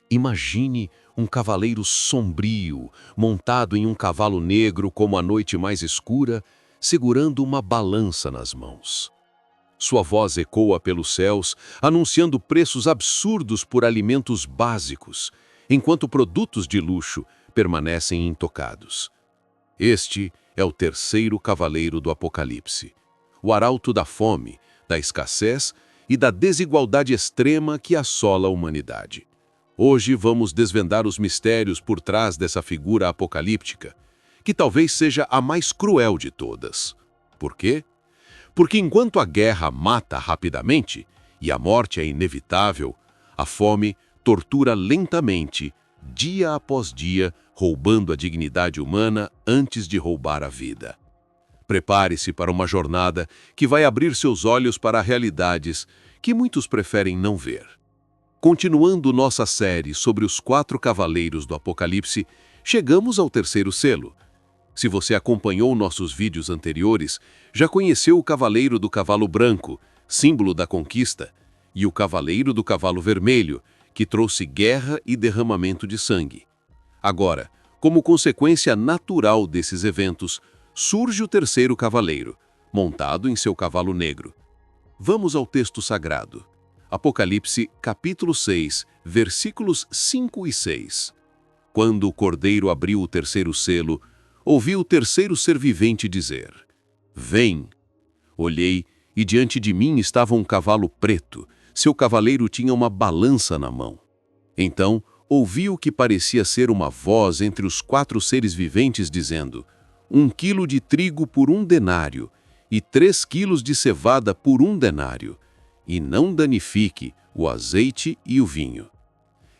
Imagine um cavaleiro sombrio, montado em um cavalo negro como a noite mais escura, segurando uma balança nas mãos. Sua voz ecoa pelos céus, anunciando preços absurdos por alimentos básicos, enquanto produtos de luxo permanecem intocados. Este é o terceiro cavaleiro do Apocalipse, o arauto da fome, da escassez e da desigualdade extrema que assola a humanidade. Hoje vamos desvendar os mistérios por trás dessa figura apocalíptica, que talvez seja a mais cruel de todas. Por quê? Porque enquanto a guerra mata rapidamente e a morte é inevitável, a fome tortura lentamente, dia após dia, roubando a dignidade humana antes de roubar a vida. Prepare-se para uma jornada que vai abrir seus olhos para realidades que muitos preferem não ver. Continuando nossa série sobre os 4 cavaleiros do Apocalipse, chegamos ao terceiro selo. Se você acompanhou nossos vídeos anteriores, já conheceu o cavaleiro do cavalo branco, símbolo da conquista, e o cavaleiro do cavalo vermelho, que trouxe guerra e derramamento de sangue. Agora, como consequência natural desses eventos, surge o terceiro cavaleiro, montado em seu cavalo negro. Vamos ao texto sagrado. Apocalipse, capítulo 6, versículos 5 e 6. Quando o cordeiro abriu o terceiro selo, ouvi o terceiro ser vivente dizer: Vem! Olhei, e diante de mim estava um cavalo preto. Seu cavaleiro tinha uma balança na mão. Então, ouvi o que parecia ser uma voz entre os 4 seres viventes dizendo: 1 quilo de trigo por 1 denário, e 3 quilos de cevada por 1 denário. E não danifique o azeite e o vinho.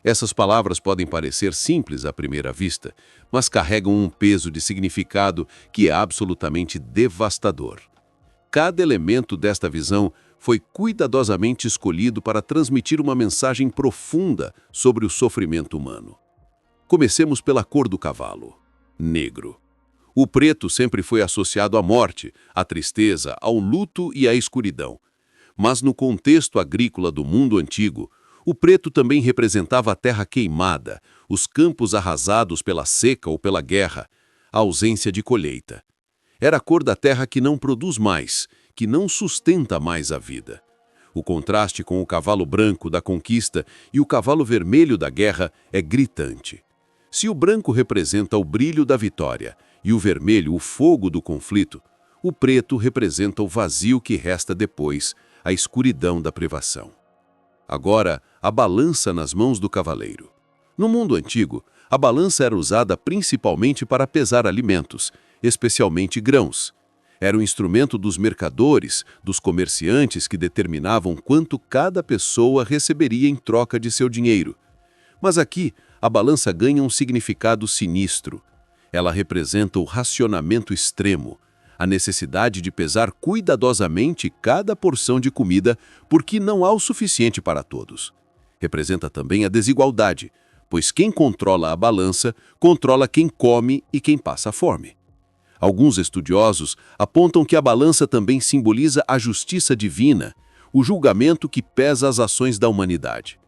Essas palavras podem parecer simples à primeira vista, mas carregam um peso de significado que é absolutamente devastador. Cada elemento desta visão foi cuidadosamente escolhido para transmitir uma mensagem profunda sobre o sofrimento humano. Comecemos pela cor do cavalo: negro. O preto sempre foi associado à morte, à tristeza, ao luto e à escuridão. Mas no contexto agrícola do mundo antigo, o preto também representava a terra queimada, os campos arrasados pela seca ou pela guerra, a ausência de colheita. Era a cor da terra que não produz mais, que não sustenta mais a vida. O contraste com o cavalo branco da conquista e o cavalo vermelho da guerra é gritante. Se o branco representa o brilho da vitória e o vermelho o fogo do conflito, o preto representa o vazio que resta depois, a escuridão da privação. Agora, a balança nas mãos do cavaleiro. No mundo antigo, a balança era usada principalmente para pesar alimentos, especialmente grãos. Era um instrumento dos mercadores, dos comerciantes que determinavam quanto cada pessoa receberia em troca de seu dinheiro. Mas aqui, a balança ganha um significado sinistro. Ela representa o racionamento extremo, a necessidade de pesar cuidadosamente cada porção de comida porque não há o suficiente para todos. Representa também a desigualdade, pois quem controla a balança controla quem come e quem passa fome. Alguns estudiosos apontam que a balança também simboliza a justiça divina, o julgamento que pesa as ações da humanidade.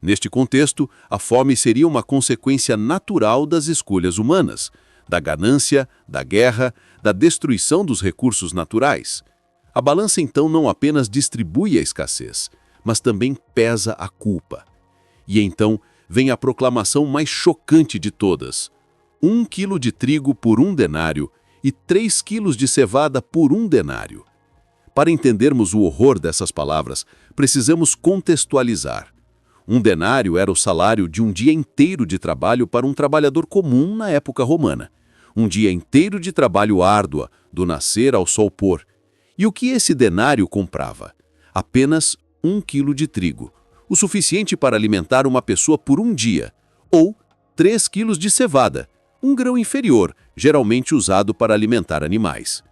Neste contexto, a fome seria uma consequência natural das escolhas humanas, da ganância, da guerra, da destruição dos recursos naturais. A balança então não apenas distribui a escassez, mas também pesa a culpa. E então vem a proclamação mais chocante de todas: 1 quilo de trigo por 1 denário e 3 quilos de cevada por 1 denário. Para entendermos o horror dessas palavras, precisamos contextualizar. 1 denário era o salário de um dia inteiro de trabalho para um trabalhador comum na época romana. Um dia inteiro de trabalho árduo, do nascer ao sol pôr. E o que esse denário comprava? Apenas 1 quilo de trigo, o suficiente para alimentar uma pessoa por um dia, ou 3 quilos de cevada, um grão inferior, geralmente usado para alimentar animais.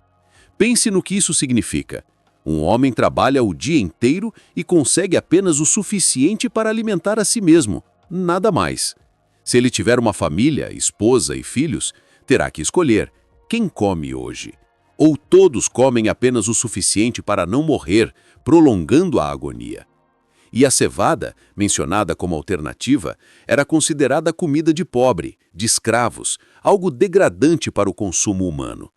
Pense no que isso significa. Um homem trabalha o dia inteiro e consegue apenas o suficiente para alimentar a si mesmo, nada mais. Se ele tiver uma família, esposa e filhos, terá que escolher quem come hoje. Ou todos comem apenas o suficiente para não morrer, prolongando a agonia. E a cevada, mencionada como alternativa, era considerada comida de pobre, de escravos, algo degradante para o consumo humano.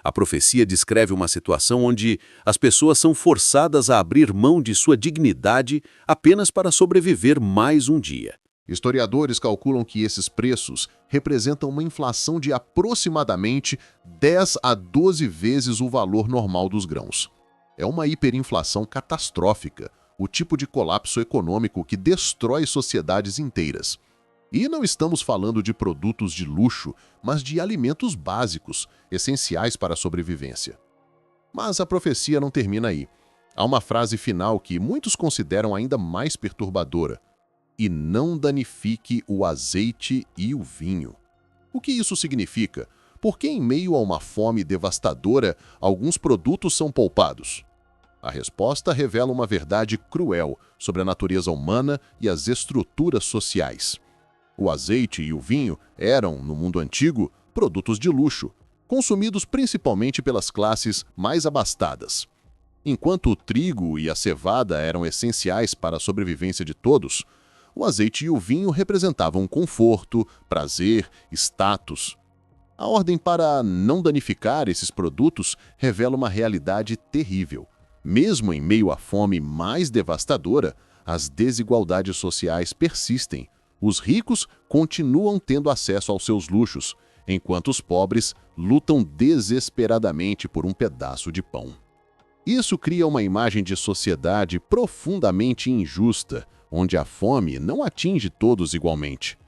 A profecia descreve uma situação onde as pessoas são forçadas a abrir mão de sua dignidade apenas para sobreviver mais um dia. Historiadores calculam que esses preços representam uma inflação de aproximadamente 10 a 12 vezes o valor normal dos grãos. É uma hiperinflação catastrófica, o tipo de colapso econômico que destrói sociedades inteiras. E não estamos falando de produtos de luxo, mas de alimentos básicos, essenciais para a sobrevivência. Mas a profecia não termina aí. Há uma frase final que muitos consideram ainda mais perturbadora: e não danifique o azeite e o vinho. O que isso significa? Por que, em meio a uma fome devastadora, alguns produtos são poupados? A resposta revela uma verdade cruel sobre a natureza humana e as estruturas sociais. O azeite e o vinho eram, no mundo antigo, produtos de luxo, consumidos principalmente pelas classes mais abastadas. Enquanto o trigo e a cevada eram essenciais para a sobrevivência de todos, o azeite e o vinho representavam conforto, prazer, status. A ordem para não danificar esses produtos revela uma realidade terrível. Mesmo em meio à fome mais devastadora, as desigualdades sociais persistem. Os ricos continuam tendo acesso aos seus luxos, enquanto os pobres lutam desesperadamente por um pedaço de pão. Isso cria uma imagem de sociedade profundamente injusta, onde a fome não atinge todos igualmente.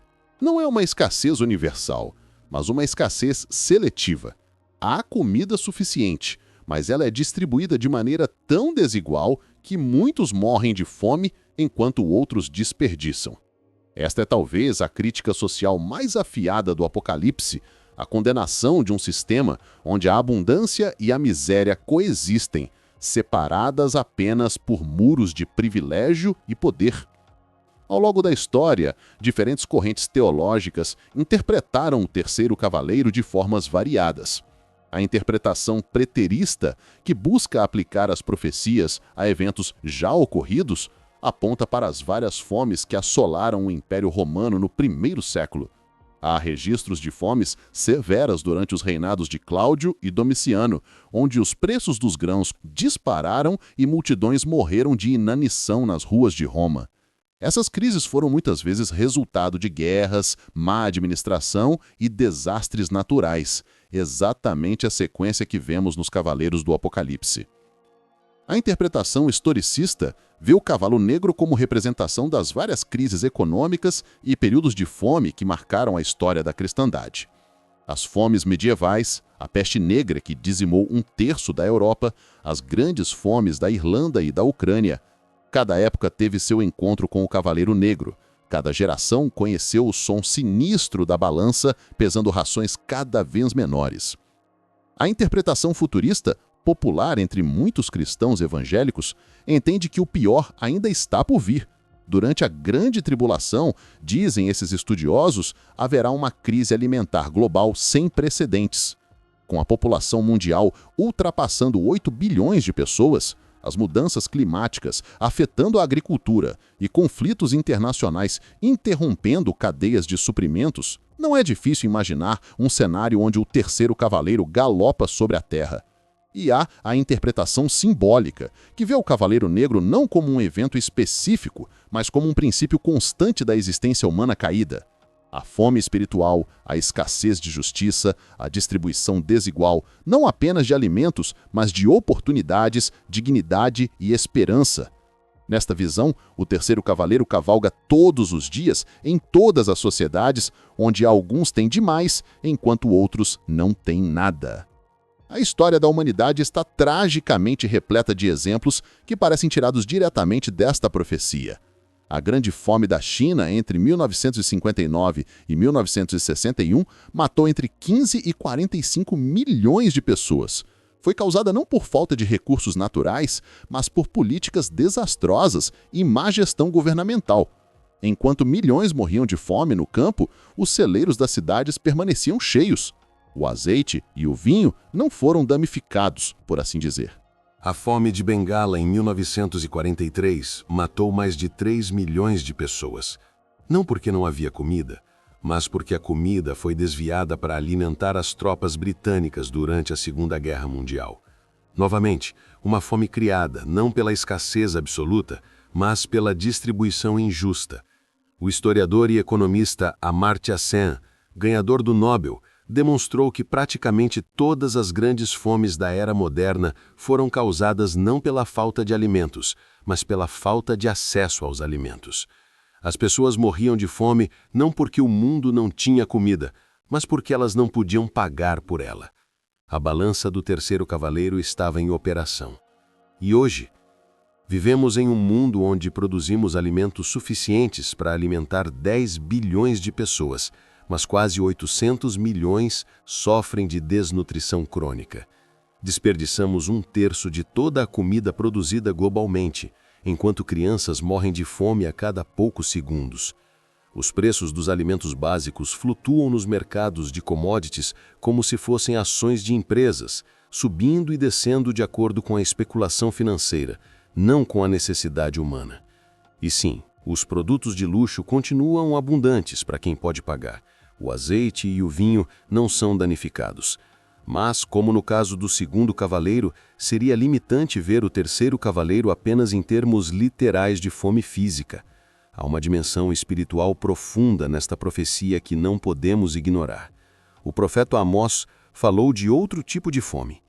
Não é uma escassez universal, mas uma escassez seletiva. Há comida suficiente, mas ela é distribuída de maneira tão desigual que muitos morrem de fome enquanto outros desperdiçam. Esta é talvez a crítica social mais afiada do Apocalipse, a condenação de um sistema onde a abundância e a miséria coexistem, separadas apenas por muros de privilégio e poder. Ao longo da história, diferentes correntes teológicas interpretaram o terceiro cavaleiro de formas variadas. A interpretação preterista, que busca aplicar as profecias a eventos já ocorridos, aponta para as várias fomes que assolaram o Império Romano no primeiro século. Há registros de fomes severas durante os reinados de Cláudio e Domiciano, onde os preços dos grãos dispararam e multidões morreram de inanição nas ruas de Roma. Essas crises foram muitas vezes resultado de guerras, má administração e desastres naturais, exatamente a sequência que vemos nos Cavaleiros do Apocalipse. A interpretação historicista vê o cavalo negro como representação das várias crises econômicas e períodos de fome que marcaram a história da cristandade. As fomes medievais, a peste negra que dizimou um terço da Europa, as grandes fomes da Irlanda e da Ucrânia. Cada época teve seu encontro com o Cavaleiro Negro. Cada geração conheceu o som sinistro da balança, pesando rações cada vez menores. A interpretação futurista, popular entre muitos cristãos evangélicos, entende que o pior ainda está por vir. Durante a grande tribulação, dizem esses estudiosos, haverá uma crise alimentar global sem precedentes. Com a população mundial ultrapassando 8 bilhões de pessoas, as mudanças climáticas afetando a agricultura e conflitos internacionais interrompendo cadeias de suprimentos, não é difícil imaginar um cenário onde o terceiro cavaleiro galopa sobre a Terra. E há a interpretação simbólica, que vê o Cavaleiro Negro não como um evento específico, mas como um princípio constante da existência humana caída. A fome espiritual, a escassez de justiça, a distribuição desigual, não apenas de alimentos, mas de oportunidades, dignidade e esperança. Nesta visão, o terceiro cavaleiro cavalga todos os dias em todas as sociedades, onde alguns têm demais, enquanto outros não têm nada. A história da humanidade está tragicamente repleta de exemplos que parecem tirados diretamente desta profecia. A Grande Fome da China entre 1959 e 1961 matou entre 15 e 45 milhões de pessoas. Foi causada não por falta de recursos naturais, mas por políticas desastrosas e má gestão governamental. Enquanto milhões morriam de fome no campo, os celeiros das cidades permaneciam cheios. O azeite e o vinho não foram danificados, por assim dizer. A fome de Bengala em 1943 matou mais de 3 milhões de pessoas. Não porque não havia comida, mas porque a comida foi desviada para alimentar as tropas britânicas durante a Segunda Guerra Mundial. Novamente, uma fome criada não pela escassez absoluta, mas pela distribuição injusta. O historiador e economista Amartya Sen, ganhador do Nobel, demonstrou que praticamente todas as grandes fomes da era moderna foram causadas não pela falta de alimentos, mas pela falta de acesso aos alimentos. As pessoas morriam de fome não porque o mundo não tinha comida, mas porque elas não podiam pagar por ela. A balança do terceiro cavaleiro estava em operação. E hoje, vivemos em um mundo onde produzimos alimentos suficientes para alimentar 10 bilhões de pessoas, mas quase 800 milhões sofrem de desnutrição crônica. Desperdiçamos 1/3 de toda a comida produzida globalmente, enquanto crianças morrem de fome a cada poucos segundos. Os preços dos alimentos básicos flutuam nos mercados de commodities como se fossem ações de empresas, subindo e descendo de acordo com a especulação financeira, não com a necessidade humana. E sim, os produtos de luxo continuam abundantes para quem pode pagar. O azeite e o vinho não são danificados. Mas, como no caso do segundo cavaleiro, seria limitante ver o terceiro cavaleiro apenas em termos literais de fome física. Há uma dimensão espiritual profunda nesta profecia que não podemos ignorar. O profeta Amós falou de outro tipo de fome.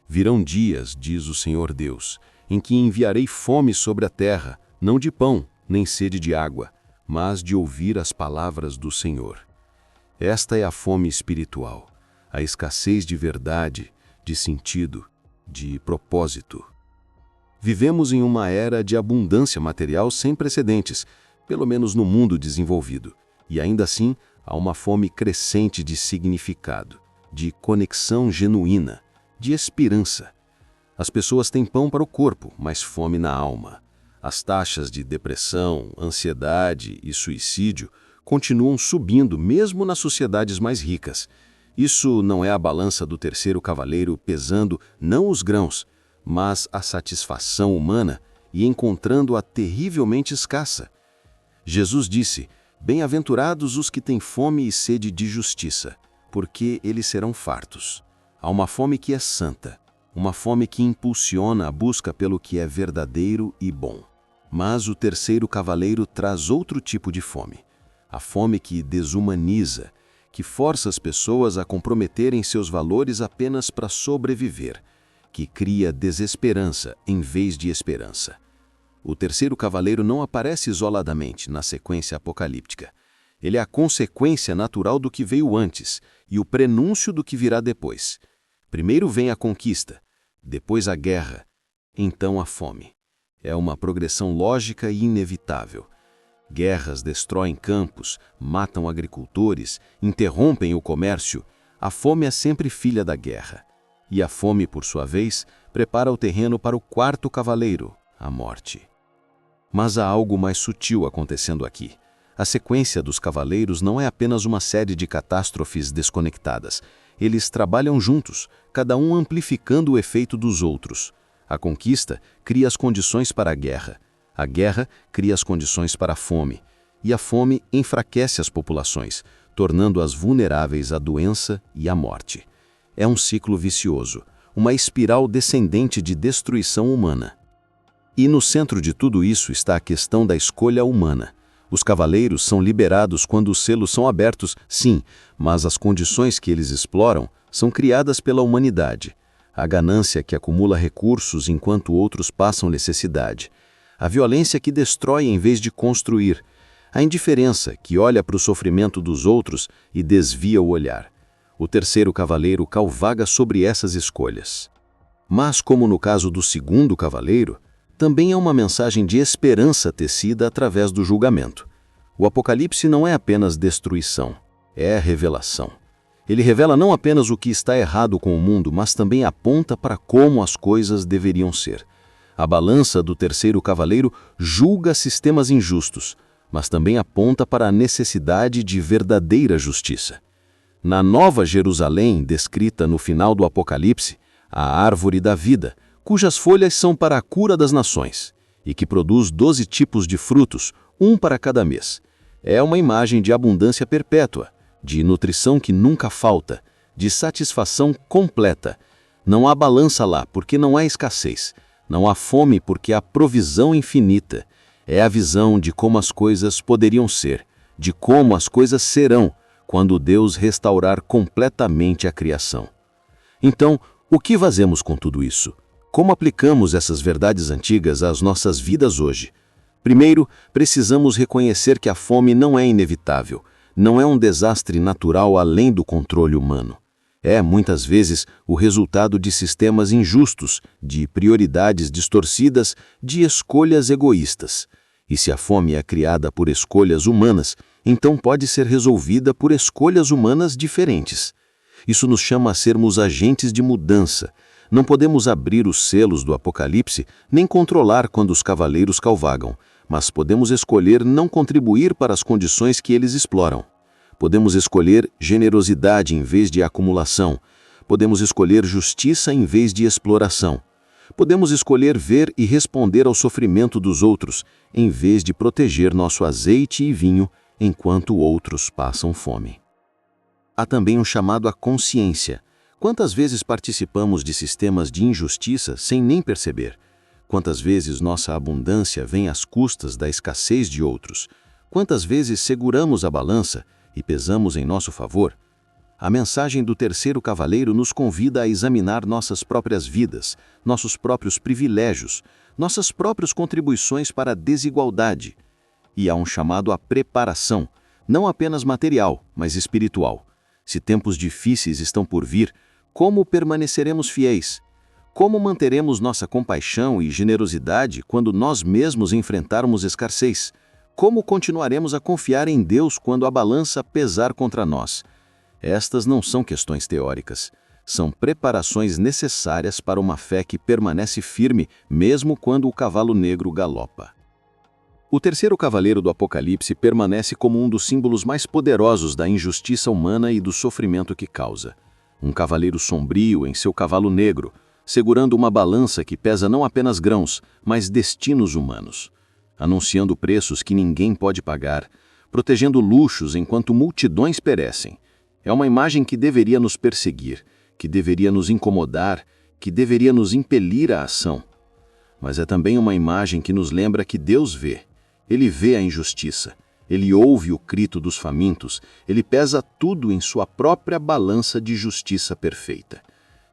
Virão dias, diz o Senhor Deus, em que enviarei fome sobre a terra, não de pão, nem sede de água, mas de ouvir as palavras do Senhor. Esta é a fome espiritual, a escassez de verdade, de sentido, de propósito. Vivemos em uma era de abundância material sem precedentes, pelo menos no mundo desenvolvido, e ainda assim há uma fome crescente de significado, de conexão genuína, de esperança. As pessoas têm pão para o corpo, mas fome na alma. As taxas de depressão, ansiedade e suicídio continuam subindo mesmo nas sociedades mais ricas. Isso não é a balança do terceiro cavaleiro pesando não os grãos, mas a satisfação humana e encontrando-a terrivelmente escassa. Jesus disse: "Bem-aventurados os que têm fome e sede de justiça, porque eles serão fartos." Há uma fome que é santa, uma fome que impulsiona a busca pelo que é verdadeiro e bom. Mas o terceiro cavaleiro traz outro tipo de fome. A fome que desumaniza, que força as pessoas a comprometerem seus valores apenas para sobreviver, que cria desesperança em vez de esperança. O terceiro cavaleiro não aparece isoladamente na sequência apocalíptica. Ele é a consequência natural do que veio antes e o prenúncio do que virá depois. Primeiro vem a conquista, depois a guerra, então a fome. É uma progressão lógica e inevitável. Guerras destroem campos, matam agricultores, interrompem o comércio. A fome é sempre filha da guerra. E a fome, por sua vez, prepara o terreno para o quarto cavaleiro, a morte. Mas há algo mais sutil acontecendo aqui. A sequência dos cavaleiros não é apenas uma série de catástrofes desconectadas. Eles trabalham juntos, cada um amplificando o efeito dos outros. A conquista cria as condições para a guerra cria as condições para a fome, e a fome enfraquece as populações, tornando-as vulneráveis à doença e à morte. É um ciclo vicioso, uma espiral descendente de destruição humana. E no centro de tudo isso está a questão da escolha humana. Os cavaleiros são liberados quando os selos são abertos, sim, mas as condições que eles exploram são criadas pela humanidade. A ganância que acumula recursos enquanto outros passam necessidade. A violência que destrói em vez de construir. A indiferença que olha para o sofrimento dos outros e desvia o olhar. O terceiro cavaleiro cavalga sobre essas escolhas. Mas, como no caso do segundo cavaleiro, também é uma mensagem de esperança tecida através do julgamento. O Apocalipse não é apenas destruição, é revelação. Ele revela não apenas o que está errado com o mundo, mas também aponta para como as coisas deveriam ser. A balança do terceiro cavaleiro julga sistemas injustos, mas também aponta para a necessidade de verdadeira justiça. Na Nova Jerusalém, descrita no final do Apocalipse, a árvore da vida, cujas folhas são para a cura das nações, e que produz 12 tipos de frutos, um para cada mês. É uma imagem de abundância perpétua, de nutrição que nunca falta, de satisfação completa. Não há balança lá, porque não há escassez. Não há fome, porque há provisão infinita. É a visão de como as coisas poderiam ser, de como as coisas serão, quando Deus restaurar completamente a criação. Então, o que fazemos com tudo isso? Como aplicamos essas verdades antigas às nossas vidas hoje? Primeiro, precisamos reconhecer que a fome não é inevitável, não é um desastre natural além do controle humano. É, muitas vezes, o resultado de sistemas injustos, de prioridades distorcidas, de escolhas egoístas. E se a fome é criada por escolhas humanas, então pode ser resolvida por escolhas humanas diferentes. Isso nos chama a sermos agentes de mudança. Não podemos abrir os selos do Apocalipse, nem controlar quando os cavaleiros cavalgam, mas podemos escolher não contribuir para as condições que eles exploram. Podemos escolher generosidade em vez de acumulação. Podemos escolher justiça em vez de exploração. Podemos escolher ver e responder ao sofrimento dos outros, em vez de proteger nosso azeite e vinho enquanto outros passam fome. Há também um chamado à consciência. Quantas vezes participamos de sistemas de injustiça sem nem perceber? Quantas vezes nossa abundância vem às custas da escassez de outros? Quantas vezes seguramos a balança e pesamos em nosso favor? A mensagem do terceiro cavaleiro nos convida a examinar nossas próprias vidas, nossos próprios privilégios, nossas próprias contribuições para a desigualdade. E há um chamado à preparação, não apenas material, mas espiritual. Se tempos difíceis estão por vir, como permaneceremos fiéis? Como manteremos nossa compaixão e generosidade quando nós mesmos enfrentarmos escassez? Como continuaremos a confiar em Deus quando a balança pesar contra nós? Estas não são questões teóricas. São preparações necessárias para uma fé que permanece firme, mesmo quando o cavalo negro galopa. O terceiro cavaleiro do Apocalipse permanece como um dos símbolos mais poderosos da injustiça humana e do sofrimento que causa. Um cavaleiro sombrio em seu cavalo negro, segurando uma balança que pesa não apenas grãos, mas destinos humanos, anunciando preços que ninguém pode pagar, protegendo luxos enquanto multidões perecem. É uma imagem que deveria nos perseguir, que deveria nos incomodar, que deveria nos impelir à ação. Mas é também uma imagem que nos lembra que Deus vê. Ele vê a injustiça, ele ouve o grito dos famintos, ele pesa tudo em sua própria balança de justiça perfeita.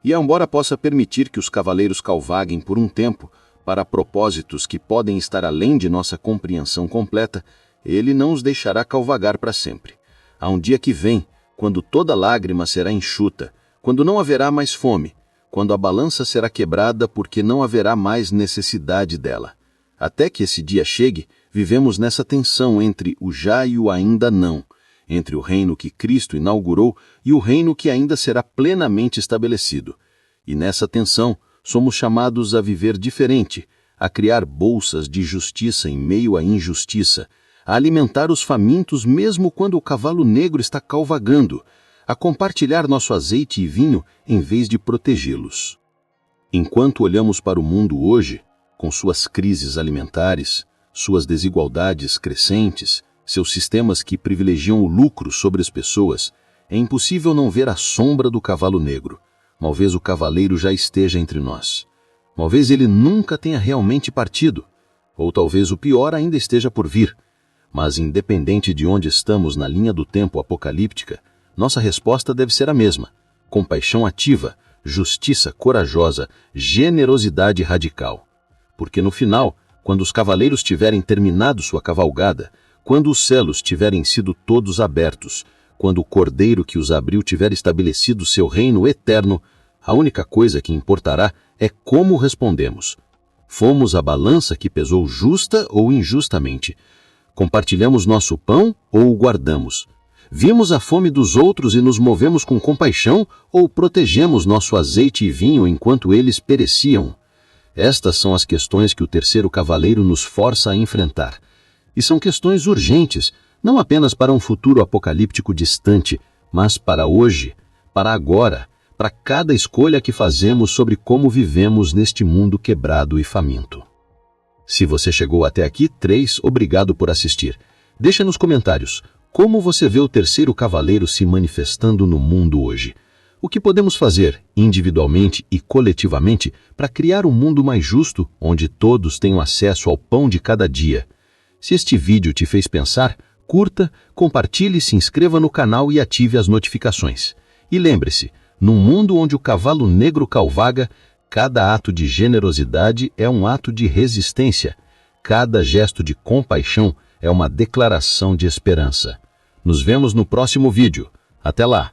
E embora possa permitir que os cavaleiros cavalguem por um tempo, para propósitos que podem estar além de nossa compreensão completa, ele não os deixará cavalgar para sempre. Há um dia que vem, quando toda lágrima será enxuta, quando não haverá mais fome, quando a balança será quebrada porque não haverá mais necessidade dela. Até que esse dia chegue, vivemos nessa tensão entre o já e o ainda não, entre o reino que Cristo inaugurou e o reino que ainda será plenamente estabelecido. E nessa tensão, somos chamados a viver diferente, a criar bolsas de justiça em meio à injustiça, a alimentar os famintos mesmo quando o cavalo negro está cavalgando, a compartilhar nosso azeite e vinho em vez de protegê-los. Enquanto olhamos para o mundo hoje, com suas crises alimentares, suas desigualdades crescentes, seus sistemas que privilegiam o lucro sobre as pessoas, é impossível não ver a sombra do cavalo negro. Talvez o cavaleiro já esteja entre nós. Talvez ele nunca tenha realmente partido, ou talvez o pior ainda esteja por vir. Mas independente de onde estamos na linha do tempo apocalíptica, nossa resposta deve ser a mesma: compaixão ativa, justiça corajosa, generosidade radical. Porque no final, quando os cavaleiros tiverem terminado sua cavalgada, quando os celos tiverem sido todos abertos, quando o Cordeiro que os abriu tiver estabelecido seu reino eterno, a única coisa que importará é como respondemos. Fomos a balança que pesou justa ou injustamente? Compartilhamos nosso pão ou o guardamos? Vimos a fome dos outros e nos movemos com compaixão ou protegemos nosso azeite e vinho enquanto eles pereciam? Estas são as questões que o terceiro cavaleiro nos força a enfrentar. E são questões urgentes, não apenas para um futuro apocalíptico distante, mas para hoje, para agora, para cada escolha que fazemos sobre como vivemos neste mundo quebrado e faminto. Se você chegou até aqui, 3, obrigado por assistir. Deixa nos comentários como você vê o terceiro cavaleiro se manifestando no mundo hoje. O que podemos fazer, individualmente e coletivamente, para criar um mundo mais justo, onde todos tenham acesso ao pão de cada dia? Se este vídeo te fez pensar, curta, compartilhe, se inscreva no canal e ative as notificações. E lembre-se, num mundo onde o cavalo negro cavalga, cada ato de generosidade é um ato de resistência. Cada gesto de compaixão é uma declaração de esperança. Nos vemos no próximo vídeo. Até lá!